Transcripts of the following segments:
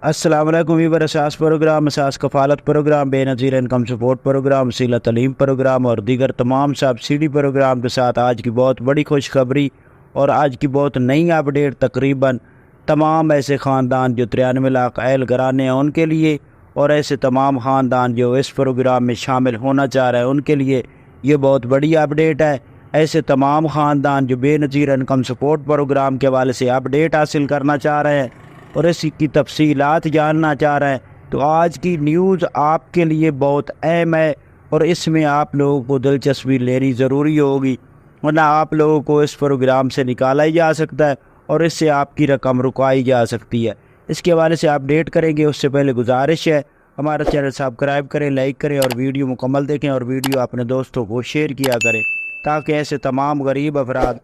السلام علیکم ویور اساس پروگرام، اساس کفالت پروگرام، بے نظیر انکم سپورٹ پروگرام، وسیلہ تعلیم پروگرام اور دیگر تمام سبسڈی پروگرام کے ساتھ آج کی بہت بڑی خوشخبری اور آج کی بہت نئی اپڈیٹ تقریباً تمام ایسے خاندان جو 93 لاکھ اہل گرانے ہیں ان کے لیے، اور ایسے تمام خاندان جو اس پروگرام میں شامل ہونا چاہ رہے ہیں ان کے لیے یہ بہت بڑی اپڈیٹ ہے۔ ایسے تمام خاندان جو بے نظیر انکم سپورٹ پروگرام کے حوالے سے اپڈیٹ حاصل کرنا چاہ رہے ہیں اور اس کی تفصیلات جاننا چاہ رہے ہیں تو آج کی نیوز آپ کے لیے بہت اہم ہے اور اس میں آپ لوگوں کو دلچسپی لینی ضروری ہوگی، ورنہ آپ لوگوں کو اس پروگرام سے نکالا ہی جا سکتا ہے اور اس سے آپ کی رقم رکائی جا سکتی ہے۔ اس کے حوالے سے اپڈیٹ کریں گے، اس سے پہلے گزارش ہے ہمارا چینل سبسکرائب کریں، لائک کریں اور ویڈیو مکمل دیکھیں اور ویڈیو اپنے دوستوں کو شیئر کیا کریں تاکہ ایسے تمام غریب افراد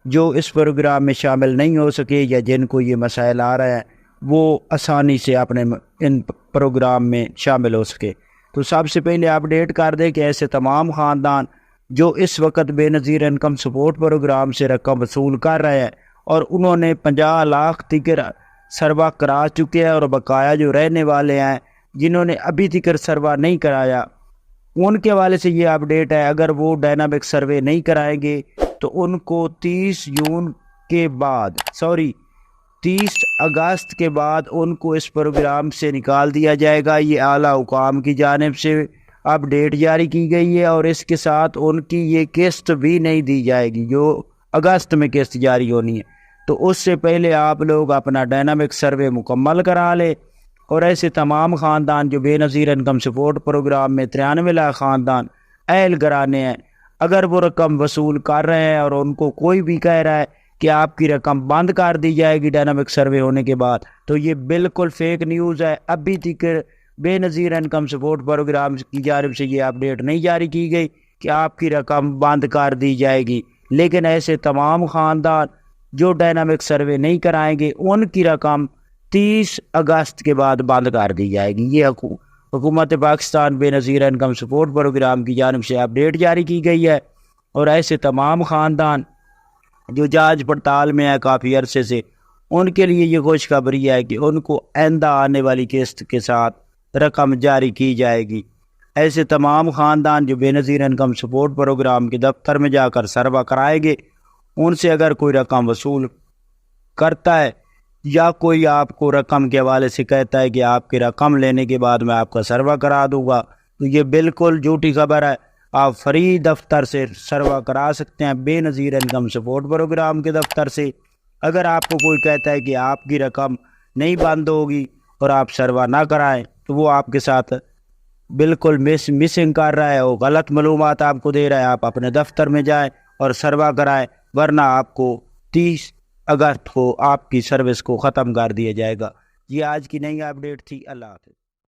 جو اس پروگرام میں شامل نہیں ہو سکے یا جن کو یہ مسائل آ رہے ہیں وہ آسانی سے اپنے ان پروگرام میں شامل ہو سکے۔ تو سب سے پہلے اپڈیٹ کر دیں کہ ایسے تمام خاندان جو اس وقت بے نظیر انکم سپورٹ پروگرام سے رقم وصول کر رہے ہیں اور انہوں نے 50 لاکھ تک سروا کرا چکے ہیں اور بقایا جو رہنے والے ہیں جنہوں نے ابھی تک سروا نہیں کرایا ان کے حوالے سے یہ اپڈیٹ ہے۔ اگر وہ ڈائنامک سروے نہیں کرائیں گے تو ان کو 30 اگست کے بعد ان کو اس پروگرام سے نکال دیا جائے گا۔ یہ اعلیٰ حکام کی جانب سے اپڈیٹ جاری کی گئی ہے اور اس کے ساتھ ان کی یہ قسط بھی نہیں دی جائے گی جو اگست میں قسط جاری ہونی ہے۔ تو اس سے پہلے آپ لوگ اپنا ڈائنامک سروے مکمل کرا لیں اور ایسے تمام خاندان جو بے نظیر انکم سپورٹ پروگرام میں 93 لاکھ خاندان اہل گرانے ہیں، اگر وہ رقم وصول کر رہے ہیں اور ان کو کوئی بھی کہہ رہا ہے کہ آپ کی رقم بند کر دی جائے گی ڈائنامک سروے ہونے کے بعد، تو یہ بالکل فیک نیوز ہے۔ ابھی تک بے نظیر انکم سپورٹ پروگرام کی جانب سے یہ اپڈیٹ نہیں جاری کی گئی کہ آپ کی رقم بند کر دی جائے گی، لیکن ایسے تمام خاندان جو ڈائنامک سروے نہیں کرائیں گے ان کی رقم 30 اگست کے بعد بند کر دی جائے گی۔ یہ حکومت پاکستان بے نظیر انکم سپورٹ پروگرام کی جانب سے اپڈیٹ جاری کی گئی ہے اور ایسے تمام خاندان جو جانچ پڑتال میں ہے کافی عرصے سے ان کے لیے یہ خوشخبری ہے کہ ان کو آئندہ آنے والی قسط کے ساتھ رقم جاری کی جائے گی۔ ایسے تمام خاندان جو بے نظیر انکم سپورٹ پروگرام کے دفتر میں جا کر سروا کرائیں گے، ان سے اگر کوئی رقم وصول کرتا ہے یا کوئی آپ کو رقم کے حوالے سے کہتا ہے کہ آپ کی رقم لینے کے بعد میں آپ کا سروا کرا دوں گا، تو یہ بالکل جھوٹی خبر ہے۔ آپ فری دفتر سے سروا کرا سکتے ہیں، بے نظیر انکم سپورٹ پروگرام کے دفتر سے۔ اگر آپ کو کوئی کہتا ہے کہ آپ کی رقم نہیں بند ہوگی اور آپ سروا نہ کرائیں تو وہ آپ کے ساتھ بالکل مسنگ کر رہا ہے، وہ غلط معلومات آپ کو دے رہا ہے۔ آپ اپنے دفتر میں جائیں اور سروا کرائیں، ورنہ آپ کو 30 اگست کو آپ کی سروس کو ختم کر دیا جائے گا۔ یہ آج کی نئی اپڈیٹ تھی۔ اللہ حافظ۔